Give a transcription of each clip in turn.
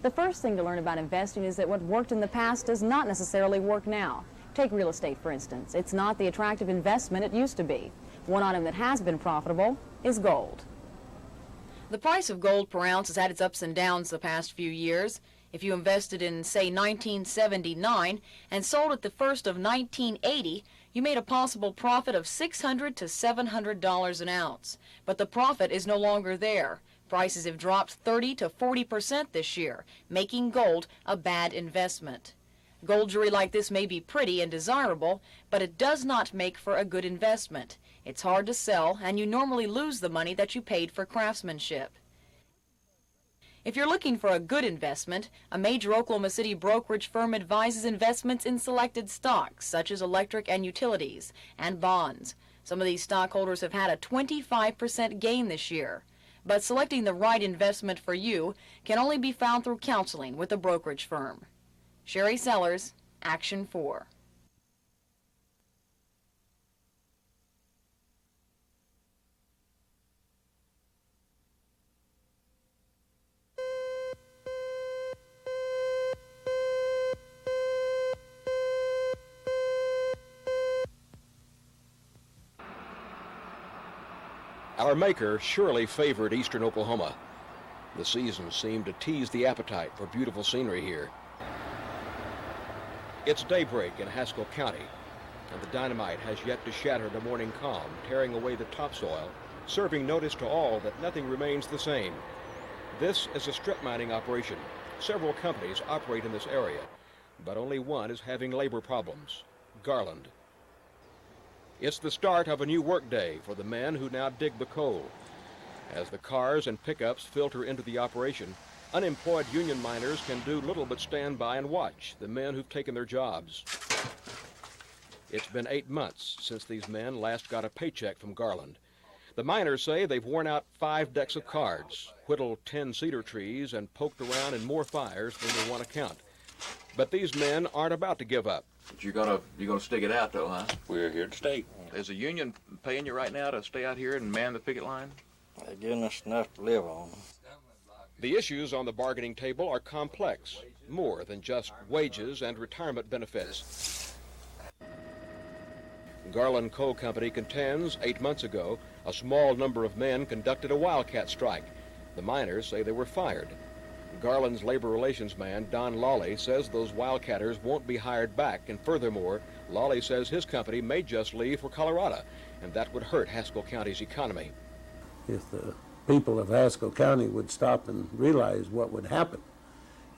The first thing to learn about investing is that what worked in the past does not necessarily work now. Take real estate, for instance. It's not the attractive investment it used to be. One item that has been profitable is gold. The price of gold per ounce has had its ups and downs the past few years. If you invested in, say, 1979 and sold at the first of 1980, you made a possible profit of $600 to $700 an ounce. But the profit is no longer there. Prices have dropped 30 to 40% this year, making gold a bad investment. Gold jewelry like this may be pretty and desirable, but it does not make for a good investment. It's hard to sell, and you normally lose the money that you paid for craftsmanship. If you're looking for a good investment, a major Oklahoma City brokerage firm advises investments in selected stocks, such as electric and utilities, and bonds. Some of these stockholders have had a 25% gain this year. But selecting the right investment for you can only be found through counseling with a brokerage firm. Sherry Sellers, Action 4. Our maker surely favored eastern Oklahoma. The season seemed to tease the appetite for beautiful scenery here. It's daybreak in Haskell County, and the dynamite has yet to shatter the morning calm, tearing away the topsoil, serving notice to all that nothing remains the same. This is a strip mining operation. Several companies operate in this area, but only one is having labor problems, Garland. It's the start of a new workday for the men who now dig the coal. As the cars and pickups filter into the operation, unemployed union miners can do little but stand by and watch the men who've taken their jobs. It's been 8 months since these men last got a paycheck from Garland. The miners say they've worn out 5 decks of cards, whittled 10 cedar trees, and poked around in more fires than they want to count. But these men aren't about to give up. But you're gonna stick it out, though, huh? We're here to stay. Is the union paying you right now to stay out here and man the picket line? They're giving us enough to live on. The issues on the bargaining table are complex, more than just wages and retirement benefits. Garland Coal Company contends 8 months ago, a small number of men conducted a wildcat strike. The miners say they were fired. Garland's labor relations man, Don Lawley, says those wildcatters won't be hired back, and furthermore, Lawley says his company may just leave for Colorado, and that would hurt Haskell County's economy. If the people of Haskell County would stop and realize what would happen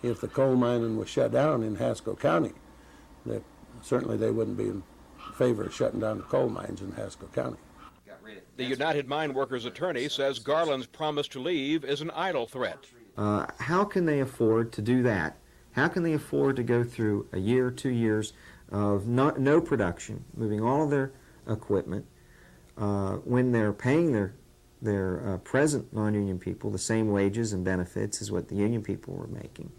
if the coal mining was shut down in Haskell County, that certainly they wouldn't be in favor of shutting down the coal mines in Haskell County. The United Mine Workers attorney says Garland's promise to leave is an idle threat. How can they afford to do that? How can they afford to go through a year or 2 years of no production, moving all of their equipment, when they're paying their present non-union people the same wages and benefits as what the union people were making,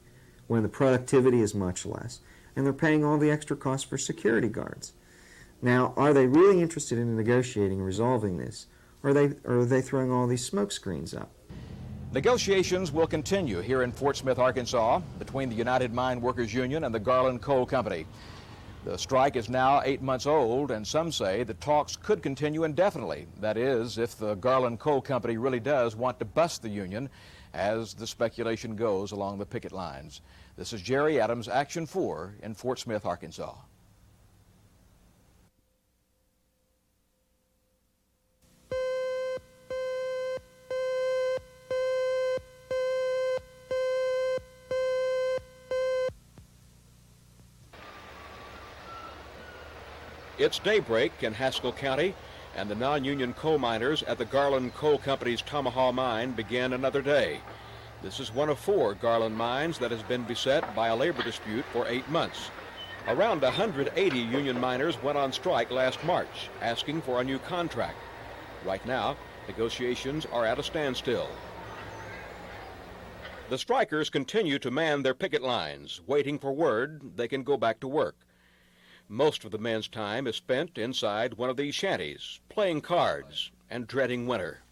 when the productivity is much less, and they're paying all the extra costs for security guards? Now, are they really interested in negotiating and resolving this, or are they throwing all these smoke screens up? Negotiations will continue here in Fort Smith, Arkansas, between the United Mine Workers Union and the Garland Coal Company. The strike is now 8 months old, and some say the talks could continue indefinitely. That is, if the Garland Coal Company really does want to bust the union, as the speculation goes along the picket lines. This is Jerry Adams, Action 4 in Fort Smith, Arkansas. It's daybreak in Haskell County, and the non-union coal miners at the Garland Coal Company's Tomahawk mine begin another day. This is one of 4 Garland mines that has been beset by a labor dispute for 8 months. Around 180 union miners went on strike last March, asking for a new contract. Right now, negotiations are at a standstill. The strikers continue to man their picket lines, waiting for word they can go back to work. Most of the men's time is spent inside one of these shanties, playing cards and dreading winter.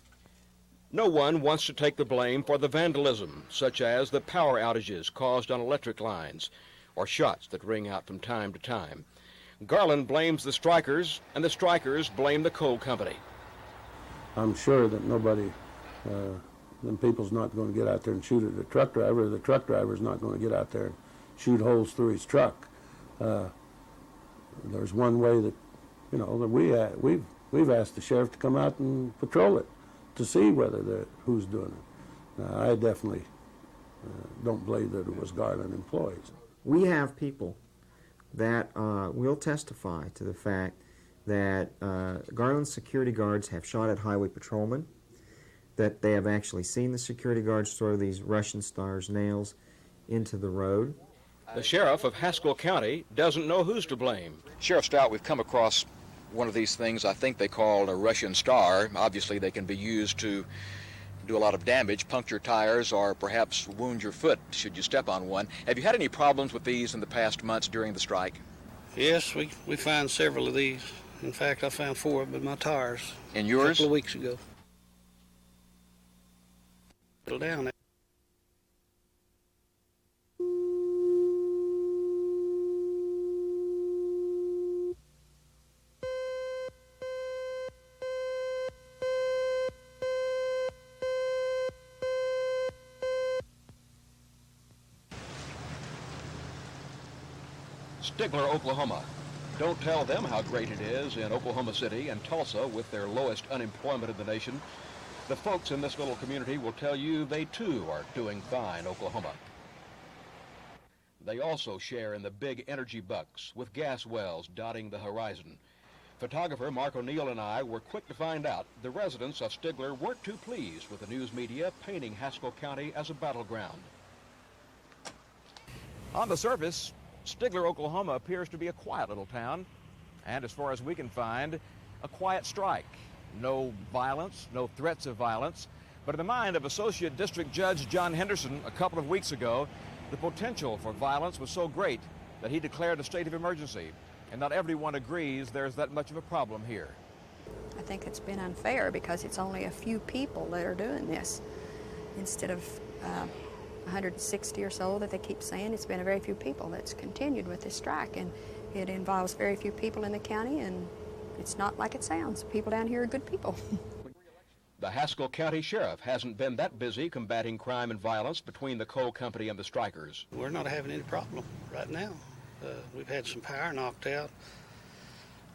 No one wants to take the blame for the vandalism, such as the power outages caused on electric lines or shots that ring out from time to time. Garland blames the strikers, and the strikers blame the coal company. I'm sure that nobody, them people's not going to get out there and shoot at the truck driver. The truck driver's not going to get out there and shoot holes through his truck. There's one way that, you know, that we've asked the sheriff to come out and patrol it to see who's doing it. I definitely don't believe that it was Garland employees. We have people that will testify to the fact that Garland security guards have shot at highway patrolmen, that they have actually seen the security guards throw these Russian stars nails into the road. The sheriff of Haskell County doesn't know who's to blame. Sheriff Stout, we've come across one of these things I think they call a Russian star. Obviously they can be used to do a lot of damage, puncture tires, or perhaps wound your foot should you step on one. Have you had any problems with these in the past months during the strike? Yes, we found several of these. In fact, I found 4 of them in my tires. In yours? A couple of weeks ago. Settle down. Stigler, Oklahoma. Don't tell them how great it is in Oklahoma City and Tulsa with their lowest unemployment in the nation. The folks in this little community will tell you they too are doing fine, Oklahoma. They also share in the big energy bucks with gas wells dotting the horizon. Photographer Mark O'Neill and I were quick to find out the residents of Stigler weren't too pleased with the news media painting Haskell County as a battleground. On the surface, Stigler, Oklahoma appears to be a quiet little town, and as far as we can find, a quiet strike. No violence, no threats of violence, but in the mind of Associate District Judge John Henderson a couple of weeks ago, the potential for violence was so great that he declared a state of emergency, and not everyone agrees there's that much of a problem here. I think it's been unfair because it's only a few people that are doing this instead of 160 or so that they keep saying. It's been a very few people that's continued with this strike, and it involves very few people in the county, and it's not like it sounds. People down here are good people. The Haskell County Sheriff hasn't been that busy combating crime and violence between the coal company and the strikers. We're not having any problem right now. We've had some power knocked out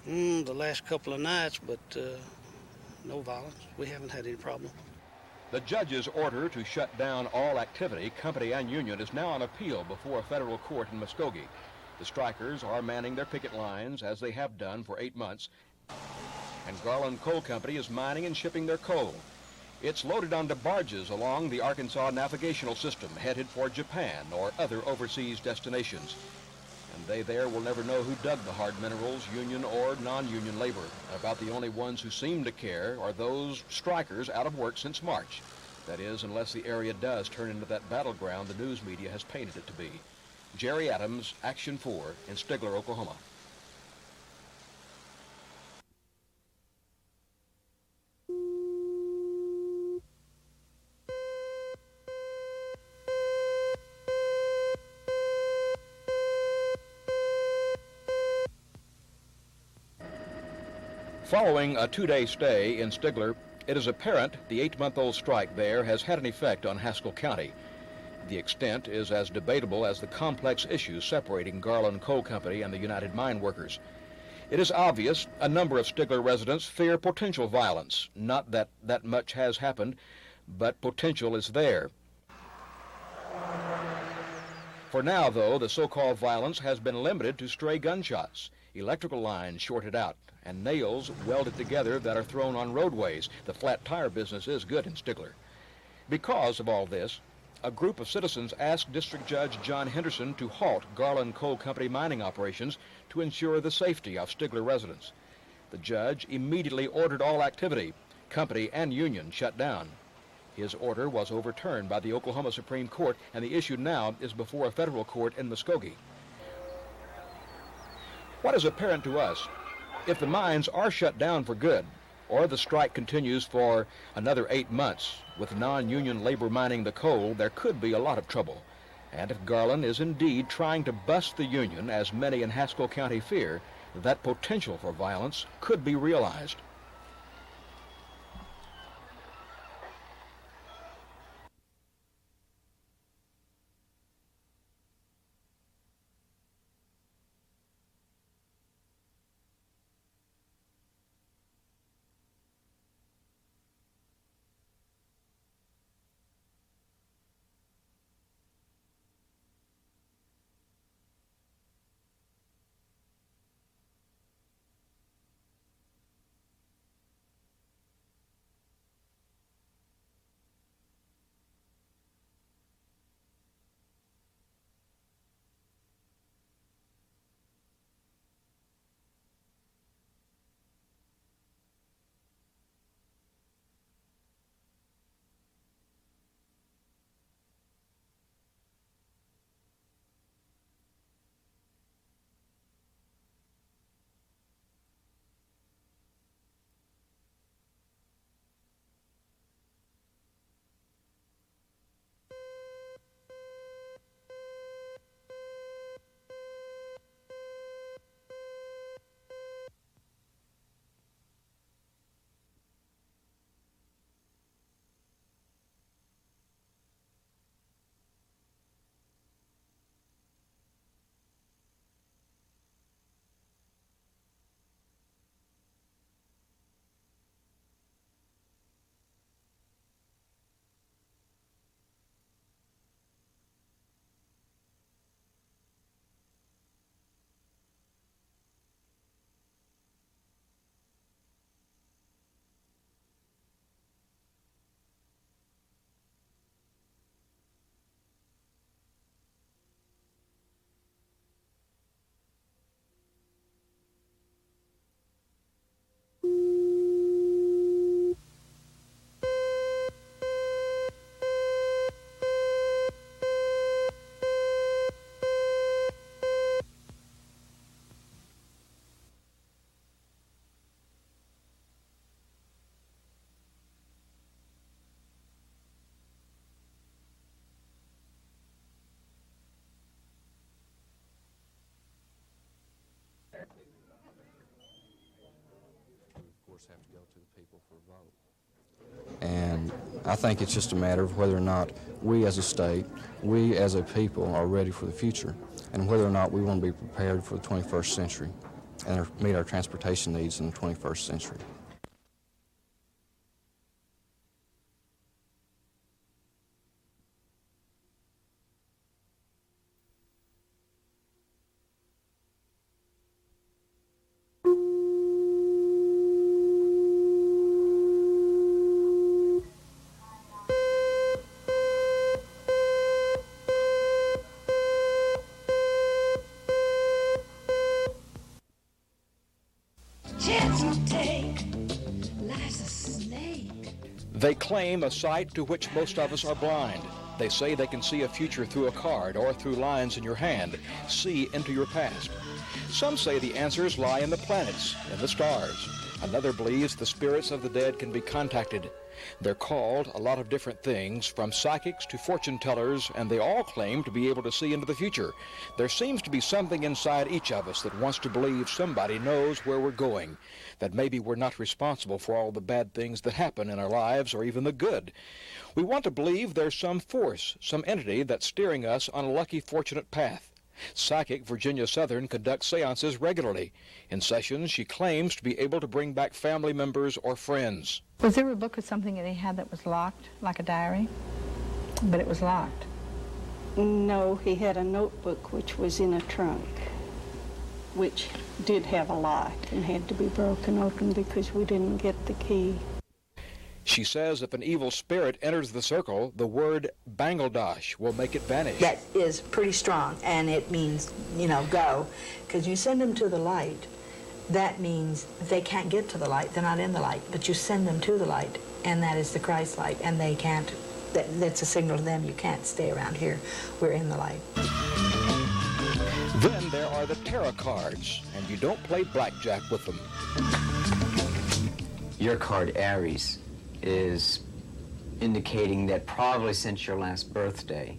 the last couple of nights, but no violence. We haven't had any problem. The judge's order to shut down all activity, company and union, is now on appeal before a federal court in Muskogee. The strikers are manning their picket lines, as they have done for 8 months, and Garland Coal Company is mining and shipping their coal. It's loaded onto barges along the Arkansas navigational system, headed for Japan or other overseas destinations. And they there will never know who dug the hard minerals, union or non-union labor. About the only ones who seem to care are those strikers out of work since March. That is, unless the area does turn into that battleground the news media has painted it to be. Jerry Adams, Action 4 in Stigler, Oklahoma. Following a 2-day stay in Stigler, it is apparent the 8-month-old strike there has had an effect on Haskell County. The extent is as debatable as the complex issues separating Garland Coal Company and the United Mine Workers. It is obvious a number of Stigler residents fear potential violence. Not that that much has happened, but potential is there. For now, though, the so-called violence has been limited to stray gunshots, electrical lines shorted out, and nails welded together that are thrown on roadways. The flat tire business is good in Stigler. Because of all this, a group of citizens asked District Judge John Henderson to halt Garland Coal Company mining operations to ensure the safety of Stigler residents. The judge immediately ordered all activity, company and union, shut down. His order was overturned by the Oklahoma Supreme Court, and the issue now is before a federal court in Muskogee. What is apparent to us, if the mines are shut down for good, or the strike continues for another 8 months, with non-union labor mining the coal, there could be a lot of trouble. And if Garland is indeed trying to bust the union, as many in Haskell County fear, that potential for violence could be realized. Have to go to the people for a vote. And I think it's just a matter of whether or not we as a state, we as a people are ready for the future, and whether or not we want to be prepared for the 21st century and meet our transportation needs in the 21st century. They claim a sight to which most of us are blind. They say they can see a future through a card or through lines in your hand, see into your past. Some say the answers lie in the planets, in the stars. Another believes the spirits of the dead can be contacted. They're called a lot of different things, from psychics to fortune tellers, and they all claim to be able to see into the future. There seems to be something inside each of us that wants to believe somebody knows where we're going, that maybe we're not responsible for all the bad things that happen in our lives, or even the good. We want to believe there's some force, some entity that's steering us on a lucky, fortunate path. Psychic Virginia Southern conducts seances regularly. In sessions, she claims to be able to bring back family members or friends. Was there a book or something that he had that was locked, like a diary? But it was locked. No, he had a notebook which was in a trunk, which did have a lock and had to be broken open because we didn't get the key. She says if an evil spirit enters the circle, the word Bangladesh will make it vanish. That is pretty strong, and it means, go. Because you send them to the light, that means they can't get to the light. They're not in the light, but you send them to the light, and that is the Christ light, and they can't, that's a signal to them, you can't stay around here. We're in the light. Then there are the tarot cards, and you don't play blackjack with them. Your card, Aries, is indicating that probably since your last birthday,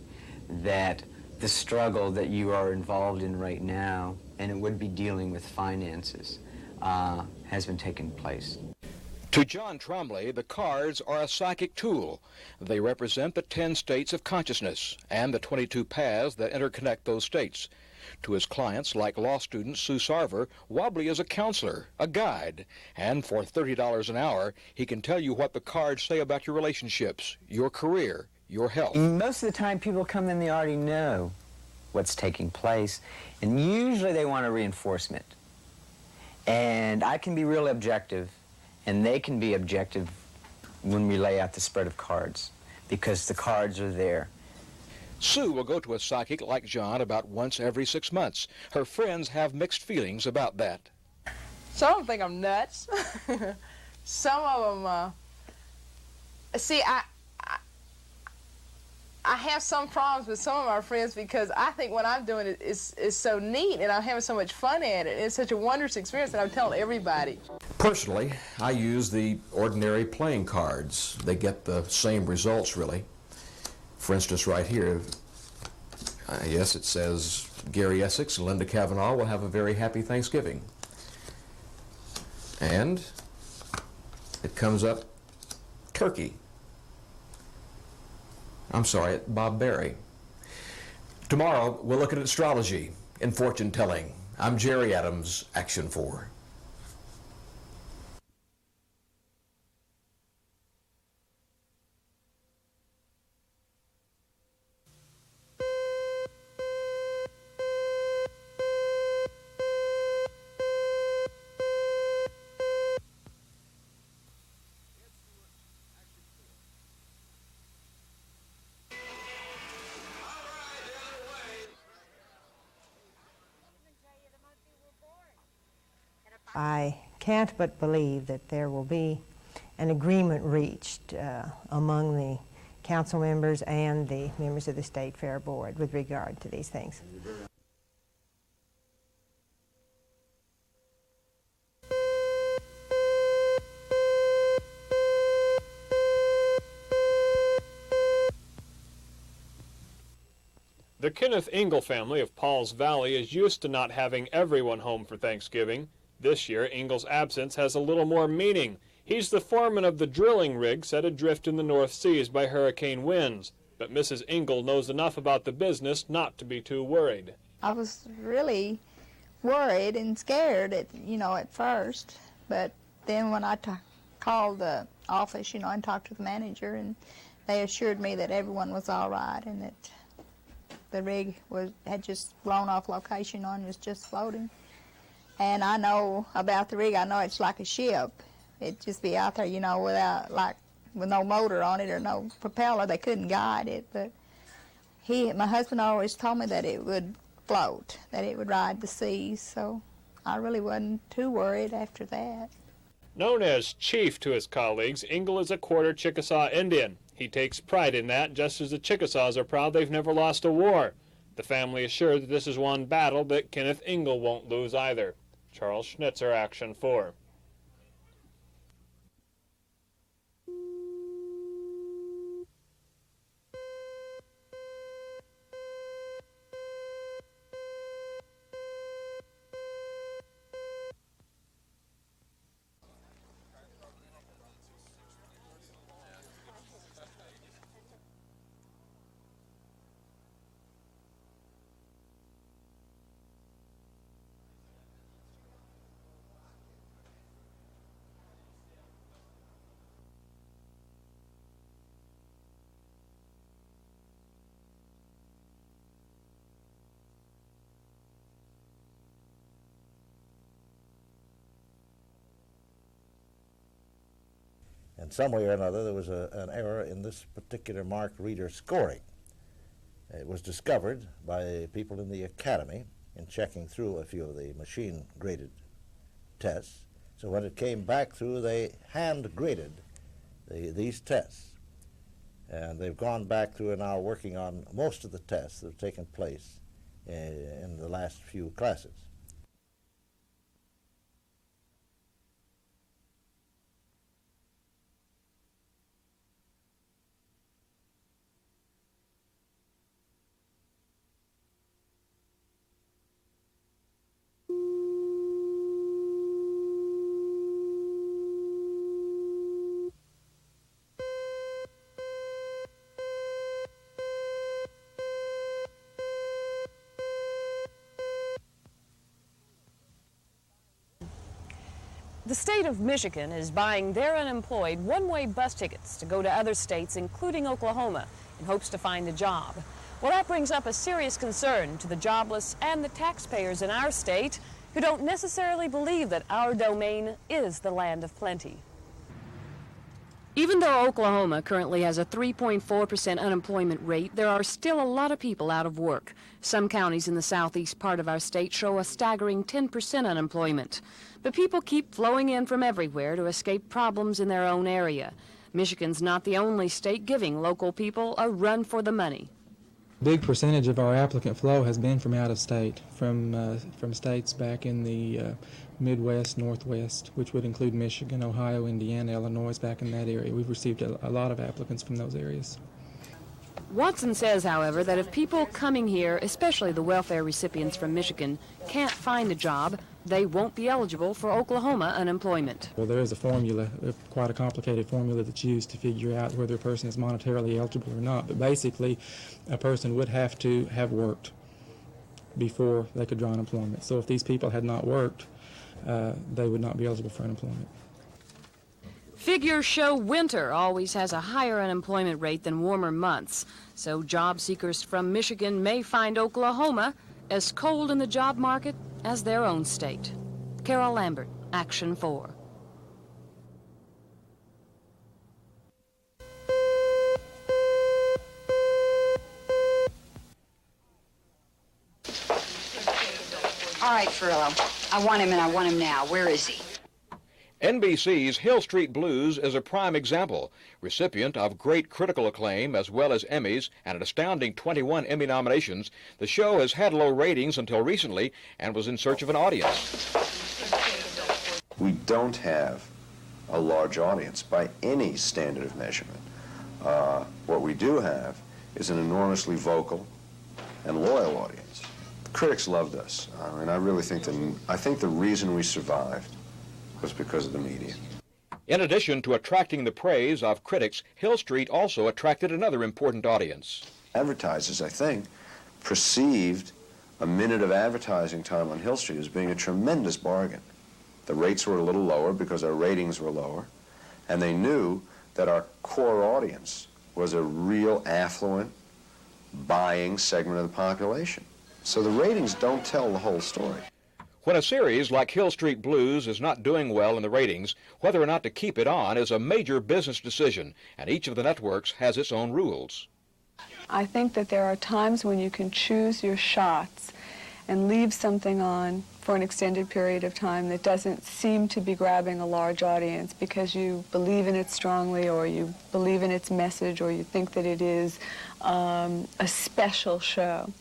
that the struggle that you are involved in right now, and it would be dealing with finances, has been taking place. To John Trombley, the cards are a psychic tool. They represent the 10 states of consciousness and the 22 paths that interconnect those states. To his clients, like law student Sue Sarver, Wobbly is a counselor, a guide, and for $30 an hour, he can tell you what the cards say about your relationships, your career, your health. Most of the time, people come in, they already know what's taking place, and usually they want a reinforcement. And I can be real objective, and they can be objective when we lay out the spread of cards, because the cards are there. Sue will go to a psychic like John about once every 6 months. Her friends have mixed feelings about that. Some of them think I'm nuts. Some of them, see, I have some problems with some of our friends because I think what I'm doing is so neat, and I'm having so much fun at it. It's such a wondrous experience that I'm telling everybody. Personally, I use the ordinary playing cards. They get the same results, really. For instance, right here, yes, it says Gary Essex and Linda Kavanaugh will have a very happy Thanksgiving. And it comes up turkey. I'm sorry, Bob Barry. Tomorrow, we'll look at astrology and fortune telling. I'm Jerry Adams, Action 4. I can't but believe that there will be an agreement reached among the council members and the members of the State Fair Board with regard to these things. The Kenneth Engel family of Pauls Valley is used to not having everyone home for Thanksgiving. This year, Engel's absence has a little more meaning. He's the foreman of the drilling rig set adrift in the North Seas by hurricane winds. But Mrs. Engel knows enough about the business not to be too worried. I was really worried and scared at first. But then when I called the office, and talked to the manager, and they assured me that everyone was all right and that the rig had just blown off location and was just floating. And I know about the rig. I know it's like a ship. It'd just be out there, with no motor on it or no propeller. They couldn't guide it. But my husband always told me that it would float, that it would ride the seas. So I really wasn't too worried after that. Known as Chief to his colleagues, Engel is a quarter Chickasaw Indian. He takes pride in that, just as the Chickasaws are proud they've never lost a war. The family is sure that this is one battle that Kenneth Engel won't lose either. Charles Schnitzer, Action 4. And some way or another, there was an error in this particular marked reader scoring. It was discovered by people in the academy in checking through a few of the machine-graded tests. So when it came back through, they hand-graded these tests. And they've gone back through and are working on most of the tests that have taken place in the last few classes. The state of Michigan is buying their unemployed one-way bus tickets to go to other states, including Oklahoma, in hopes to find a job. Well, that brings up a serious concern to the jobless and the taxpayers in our state who don't necessarily believe that our domain is the land of plenty. Even though Oklahoma currently has a 3.4% unemployment rate, there are still a lot of people out of work. Some counties in the southeast part of our state show a staggering 10% unemployment. But people keep flowing in from everywhere to escape problems in their own area. Michigan's not the only state giving local people a run for the money. A big percentage of our applicant flow has been from out of state, from states back in the Midwest, Northwest, which would include Michigan, Ohio, Indiana, Illinois, back in that area. We've received a lot of applicants from those areas. Watson says, however, that if people coming here, especially the welfare recipients from Michigan, can't find a job, they won't be eligible for Oklahoma unemployment. Well, there is a formula, quite a complicated formula that's used to figure out whether a person is monetarily eligible or not. But basically, a person would have to have worked before they could draw unemployment. So if these people had not worked, they would not be eligible for unemployment. Figures show winter always has a higher unemployment rate than warmer months, so job seekers from Michigan may find Oklahoma as cold in the job market as their own state. Carol Lambert, Action 4. All right, Furillo. I want him, and I want him now. Where is he? NBC's Hill Street Blues is a prime example, recipient of great critical acclaim as well as Emmys and an astounding 21 Emmy nominations. The show has had low ratings until recently and was in search of an audience. We don't have a large audience by any standard of measurement. What we do have is an enormously vocal and loyal audience. Critics loved us, and I really think the reason we survived was because of the media. In addition to attracting the praise of critics, Hill Street also attracted another important audience. Advertisers, I think, perceived a minute of advertising time on Hill Street as being a tremendous bargain. The rates were a little lower because our ratings were lower, and they knew that our core audience was a real affluent, buying segment of the population. So the ratings don't tell the whole story. When a series like Hill Street Blues is not doing well in the ratings, whether or not to keep it on is a major business decision, and each of the networks has its own rules. I think that there are times when you can choose your shots and leave something on for an extended period of time that doesn't seem to be grabbing a large audience because you believe in it strongly, or you believe in its message, or you think that it is a special show.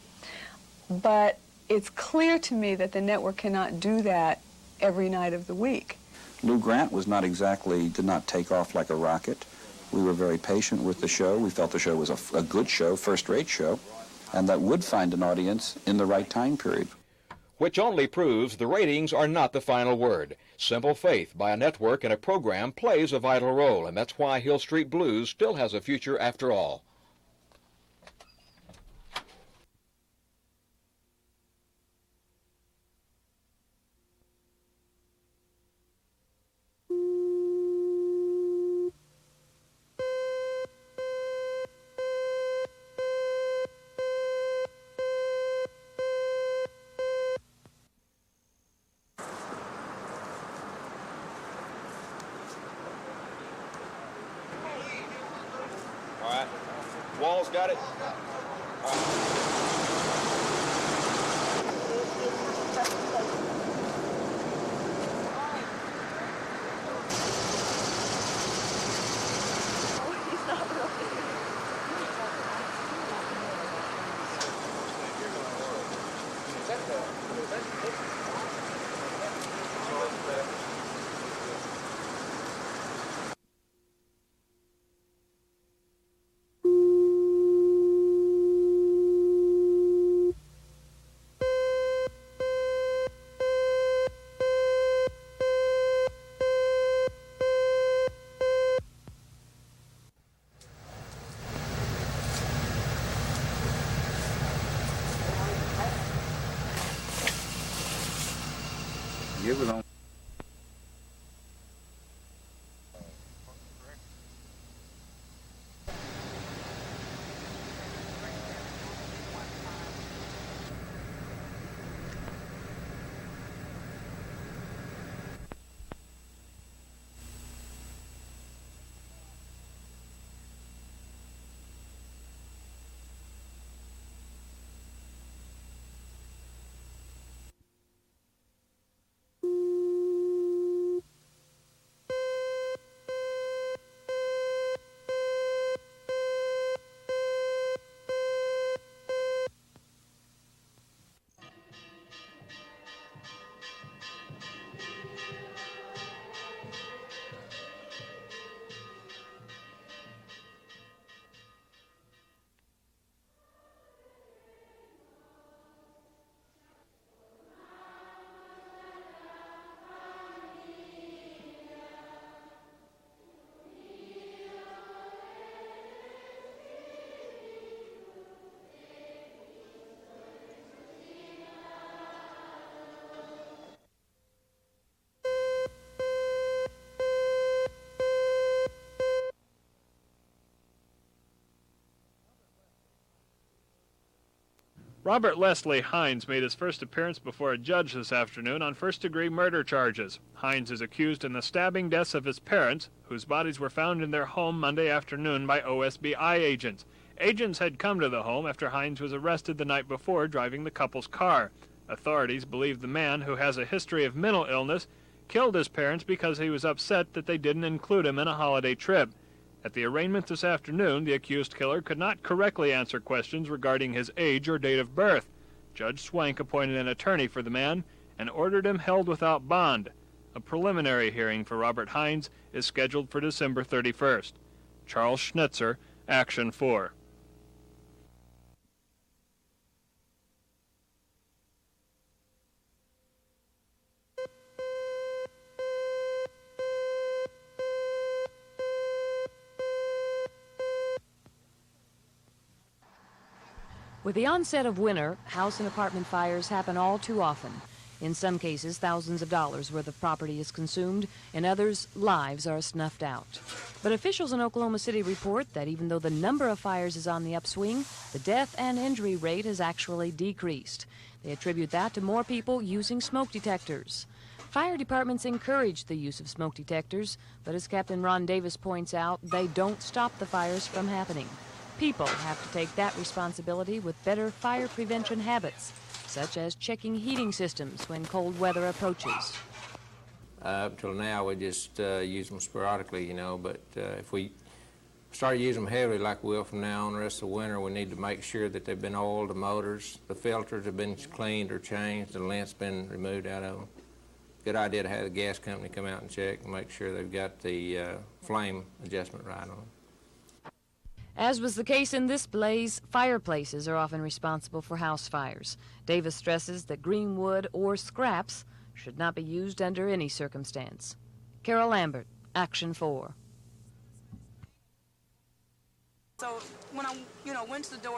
But it's clear to me that the network cannot do that every night of the week. Lou Grant did not take off like a rocket. We were very patient with the show. We felt the show was a good show, first-rate show, and that would find an audience in the right time period. Which only proves the ratings are not the final word. Simple faith by a network in a program plays a vital role, and that's why Hill Street Blues still has a future after all. All right. Wall's got it. All right. Give it on. Robert Leslie Hines made his first appearance before a judge this afternoon on first-degree murder charges. Hines is accused in the stabbing deaths of his parents, whose bodies were found in their home Monday afternoon by OSBI agents. Agents had come to the home after Hines was arrested the night before driving the couple's car. Authorities believe the man, who has a history of mental illness, killed his parents because he was upset that they didn't include him in a holiday trip. At the arraignment this afternoon, the accused killer could not correctly answer questions regarding his age or date of birth. Judge Swank appointed an attorney for the man and ordered him held without bond. A preliminary hearing for Robert Hines is scheduled for December 31st. Charles Schnitzer, Action 4. With the onset of winter, house and apartment fires happen all too often. In some cases, thousands of dollars worth of property is consumed. In others, lives are snuffed out. But officials in Oklahoma City report that even though the number of fires is on the upswing, the death and injury rate has actually decreased. They attribute that to more people using smoke detectors. Fire departments encourage the use of smoke detectors, but as Captain Ron Davis points out, they don't stop the fires from happening. People have to take that responsibility with better fire prevention habits, such as checking heating systems when cold weather approaches. Up till now, we just use them sporadically, you know, but if we start using them heavily like we will from now on the rest of the winter, we need to make sure that they've been oiled, the motors, the filters have been cleaned or changed, the lint's been removed out of them. Good idea to have the gas company come out and check and make sure they've got the flame adjustment right on them. As was the case in this blaze, fireplaces are often responsible for house fires. Davis stresses that green wood or scraps should not be used under any circumstance. Carol Lambert, Action 4. So when I, went to the door,